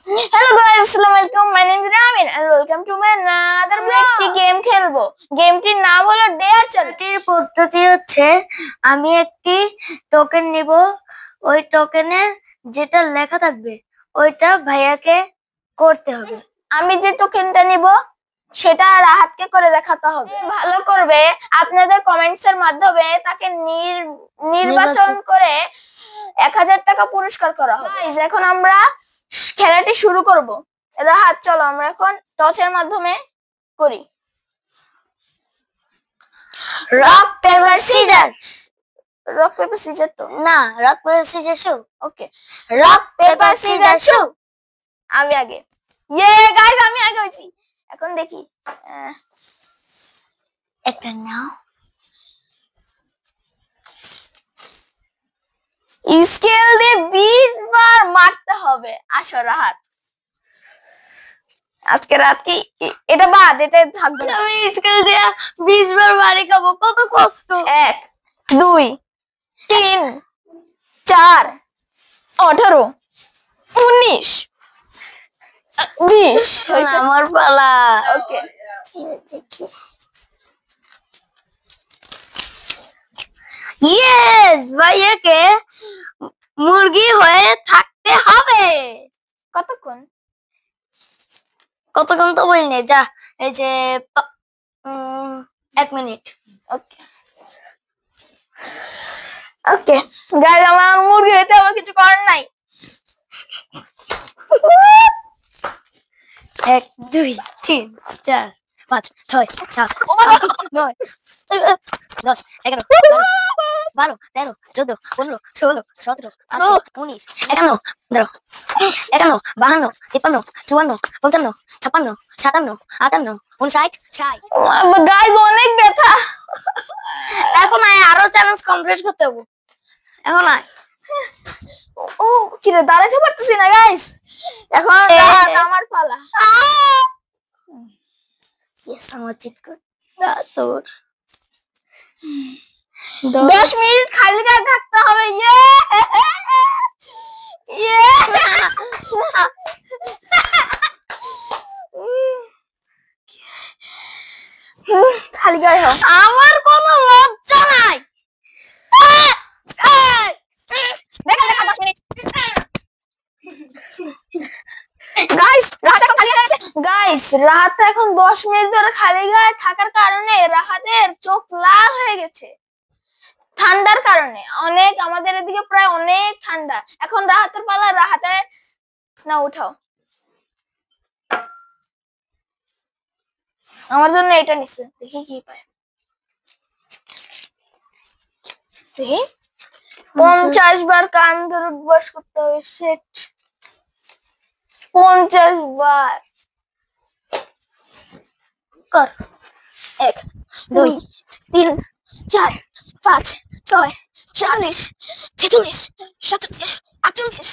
Hello guys, আসসালামু আলাইকুম। My name is Ramin and welcome to my another blog. একটি game খেলবো। গেমটির নাম হলো ডেয়ার চ্যালেঞ্জ। এর পদ্ধতি হচ্ছে আমি একটি টোকেন নিব, ওই টোকেনে যেটা লেখা থাকবে ওইটা ভাইয়াকে করতে হবে। আমি যে টোকেনটা নিব সেটা রাহাতকে করে দেখাতে হবে। ভালো করবে আপনাদের কমেন্টস এর মাধ্যমে তাকে নির্বাচন করে 1000 টাকা পুরস্কার করা হবে। গাইস, এখন আমরা খেলাটি শুরু করব। রাহাত, চলো আমরা এখন টসের মাধ্যমে করি। Rock paper scissor. Rock paper scissor তো না, রক পেপার সিজার শু। ওকে, রক পেপার সিজার শু। আমি আগে। গাইস, আমি আগে হইছি। এখন দেখি একটা নাও। স্কেল দিয়ে 20 বার মারতে হবে। আসো রাহাত, আজকে রাত কি এটা বাদ, এটা থাকবে না। আমি স্কেল দিয়ে 20 বার বাড়ি খাবো, কত কষ্ট। 1 2 3 4 18 19 20 হয়েছে। আমার পালা। ওকে, ইয়েস, ভাইয়াকে মুরগি হয়ে থাকতে হবে। কতক্ষণ কতক্ষণ তো বলিনি, যা এই যে 1 মিনিট। ওকে ওকে গাইস, আমার মুরগি হইতে হবে, কিছু করার নাই। 1 2 3 4 5 6 7 9 10 11 12 13 14 15 16 17 18 19 51 12 51 52 53 54 55 56 57 58 59 60। গাইস, অনেক ব্যথা। এখন আরো চ্যালেঞ্জ কমপ্লিট করতে হবে। এখন ও কি রে, দাঁড়াতে পারতেছি না গাইস। এখন আমার পালা। ইয়েস, আমার চিট কোড দা তোর। 10 মিনিট খালি গায়ে থাকতে হবে। খালি গায়ে হোক। আমার কোনো লজ্জা নাই। দেখা দেখা 10 মিনিট। গাইস, রাহাত এখন খালি গায়ে আছে। গাইস, রাহাত এখন 10 মিনিট ধরে খালি গায়ে থাকার কারণে রাহাতের চোখ লাল হয়ে গেছে ঠান্ডার কারণে। অনেক আমাদের এদিকে প্রায় অনেক ঠান্ডা। এখন রাহাতের পালা। রাহাতে না, উঠাও। আমার জন্য এটা নিছে, দেখি কি পায়। দেখি 50 বার কান ধরে বস করতে হবে। সেট 50 বার কর। 1 2 3 4 5 6 40 46 47 48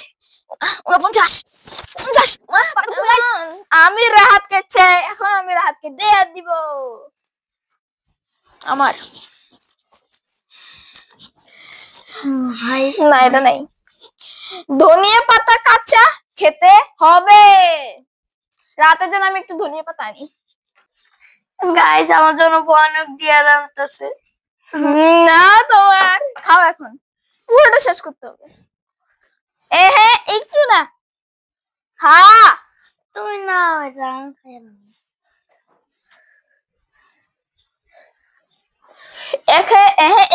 49 50। আমি রাহাতকে চাই। এখন আমি রাহাতকে দেয়া দিব। আমার ভাই না, এটা নাই। ধনিয়া পাতা কাঁচা খেতে হবে। রাতের জন্য আমি একটু ধনিয়া পাতা আনি। গাইস, আমার জন্য ভয়ানক দিয়া আনতেছে। না, তোমার খাও। এখন পুরোটা শেষ করতে হবে। হ্যাঁ, একটু না। হ্যাঁ, তুমি না, এটা আমি খাই না।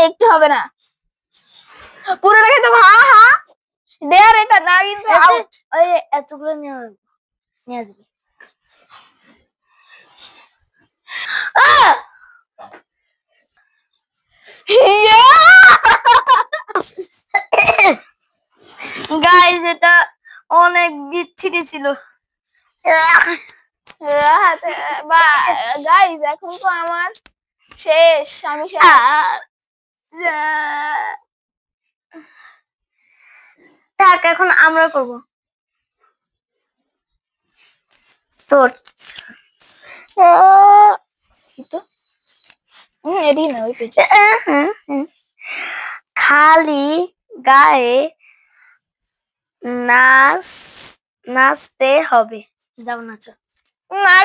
একটু হবে না, পুরোটা খেতে হবে। হ্যাঁ হ্যাঁ, ডেয়ার এটা না কিন্তু আউট। ওই এতগুলো নিয়ে আসবি। গাইস, এটা অনেক বিচ্ছিরি ছিল। গাইস, এখন তো আমার শেষ। আমি শেষ। থাক, এখন আমরা করব তোর। এদিকে না, ওই পেছনে। খালি গায়ে নাচ নাচতে হবে। যাও নাচো। না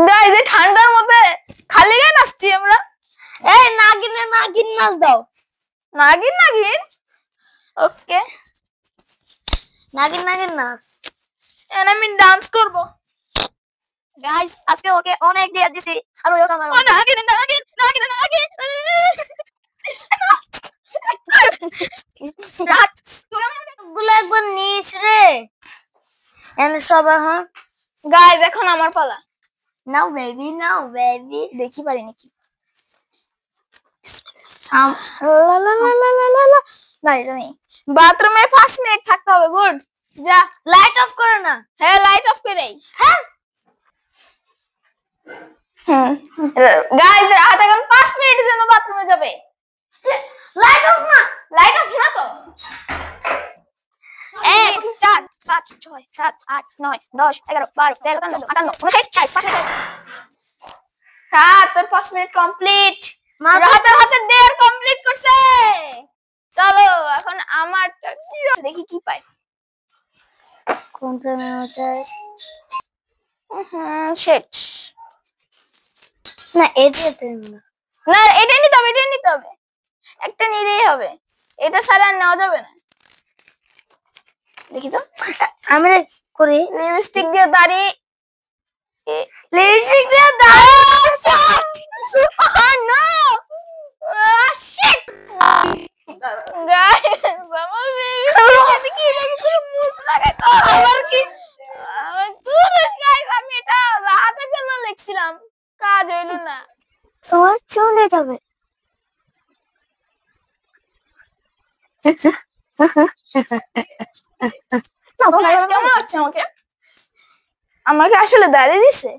গাইস এই ঠান্ডার মধ্যে খালি গায়ে নাচছি আমরা। এই নাগিনে নাগিন নাচ দাও। নাগিন নাগিন ওকে নাগিন নাগিন নাচ। এন্ড আমি ডান্স করব। গাইস আজকে ওকে অনেক ডিয়ার দিছি আর ওই আমার ও নাগিন নাগিন নাগিন নাগিন রাত গুলো একবার নিস রে। এনে সবাই হ্যাঁ গাইস এখন আমার পালা। নাও বেবি নাও বেবি। দেখি পারি নাকি। থাম। লা লা লা লা লা লা লা। না এটা নেই। বাথরুমে 5 মিনিট থাকতে হবে। গুড যা লাইট অফ করো না। হ্যাঁ লাইট অফ করে দেই। হ্যাঁ গাইস রাত এখন 5 মিনিটের জন্য বাথরুমে যাবে। লাইট অফ না। লাইট অফ না তো 1 4 5 6 7 8 9 10 11 12 13 14 15 58 তোর 5 মিনিট কমপ্লিট। রাতের হাতে দেড় কমপ্লিট করছে। চলো এখন আমারটা কি আছে দেখি কি পাই। কোনটা নেওয়া যায়? শিট না এটা না। না এটাই নিতে হবে এটাই নিতে হবে। একটা নিলেই হবে। এটা ছাড়া আর নেওয়া যাবে না। দেখি তো আমি করি লিপস্টিক দিয়ে দাড়ি লিপস্টিক দিয়ে দাও। নো শিট গাইস আমার বেবি কি লাগে মুখ লাগাই তো আমার কি দুধ গাইস আমি এটা রাতের জন্য লিখছিলাম কাজ হইল না। তোমার চলে যাবে। কেমন লাগছে আমাকে? আমাকে আসলে দাঁড়িয়ে দিছে।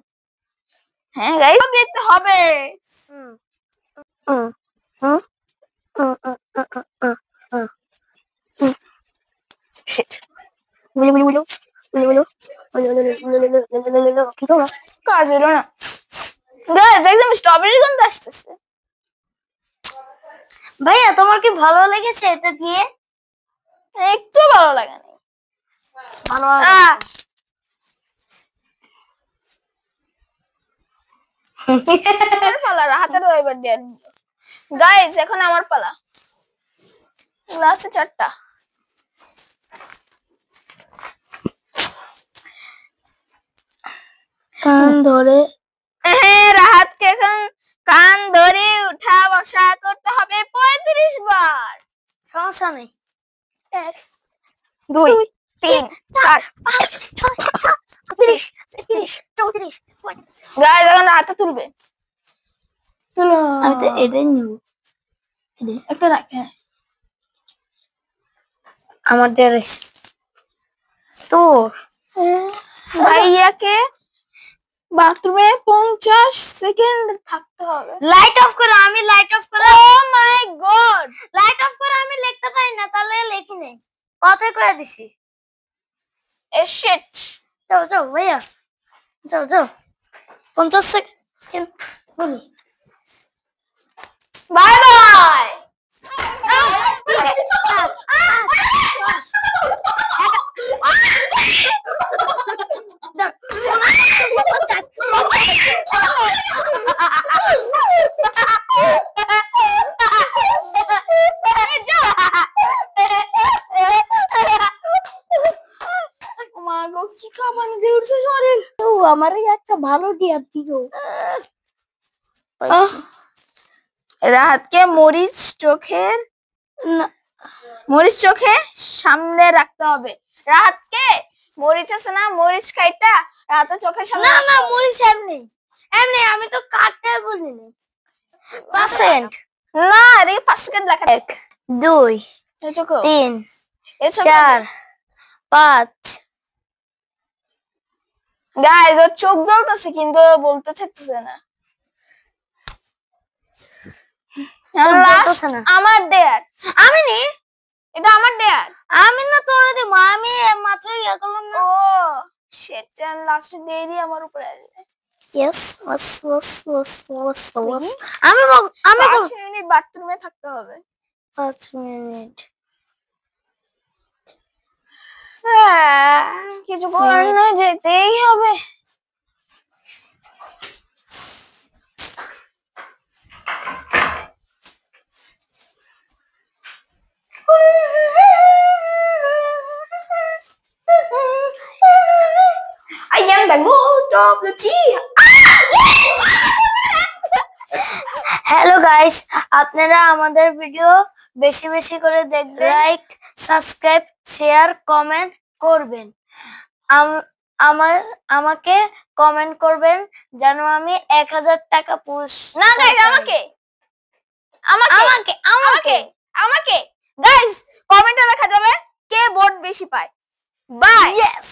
হ্যাঁ গাইস দিতে হবে। শিট কাজ হলো না। গাইস একদম স্ট্রবেরি গন্ধ আসতেছে। ভাইয়া তোমার কি ভালো লেগেছে এটা দিয়ে? একটু ভালো লাগে না। ভালো পালা হাতের এবার দেন। গাইস এখন আমার পালা। লাস্ট 4টা। কান ধরে রাহাতকে এখন কান ধরে উঠা বসা করতে হবে 35 বার। সমস্যা নেই। 1 2 3 4 5 6 30 30 34 গাইস এখন হাতে তুলবে। তুলো আমি তো এটাই নিব। একটা রাখে আমার ড্রেস তোর ভাইয়াকে বাথরুমে 50 সেকেন্ড থাকতে হবে। লাইট অফ করো। আমি লাইট অফ করো। ও মাই গড লাইট অফ করো। আমি লিখতে পারি না তাহলে লিখি নেই। কথাই কয়ে দিছি। এ শিট যাও যাও ভাইয়া যাও যাও 50 সেকেন্ড বলি। Bye bye. মাগো কি কাঁপানি দিয়ে উঠছে শরীর। আমার একটা ভালো ডিয়ার দিও। রাহাতকে মরিচ চোখের মরিচ চোখে সামনে রাখতে হবে। রাহাতকে মরিচ আছে না মরিচ খাইটা রাহাতের চোখের সামনে। না না মরিচ এমনি এমনি আমি তো কাটতে বলিনি। পার্সেন্ট না দেখি 5 সেকেন্ড লেখা। 1 2 এই চোখ 3 এই চোখ 4 5 গাইস ওর চোখ জ্বলতেছে কিন্তু বলতে চাইতেছে না। লাস্ট আমার ডেয়ার। আমি নি এটা আমার ডেয়ার। আমি না তোরে দেব। আমি মাত্র ইয়া করলাম না। ও সেটা লাস্ট ডেয়ারই আমার উপরে আসবে। ইয়েস ওয়াস ওয়াস ওয়াস ওয়াস ওয়াস আমি 5 মিনিট বাথরুমে থাকতে হবে। 5 মিনিট কিছু করার নয়, যেতেই হবে। I am the ghost of Lucia. Hello guys, আপনারা আমাদের ভিডিও বেশি বেশি করে দেখবেন, লাইক, সাবস্ক্রাইব, শেয়ার, কমেন্ট করবেন। আমাকে কমেন্ট করবেন যেন আমি 1000 টাকা পুরস্কার। না গাইস, আমাকে আমাকে আমাকে আমাকে গাইস, কমেন্টে দেখা যাবে কে ভোট বেশি পায়। বাই। ইয়েস।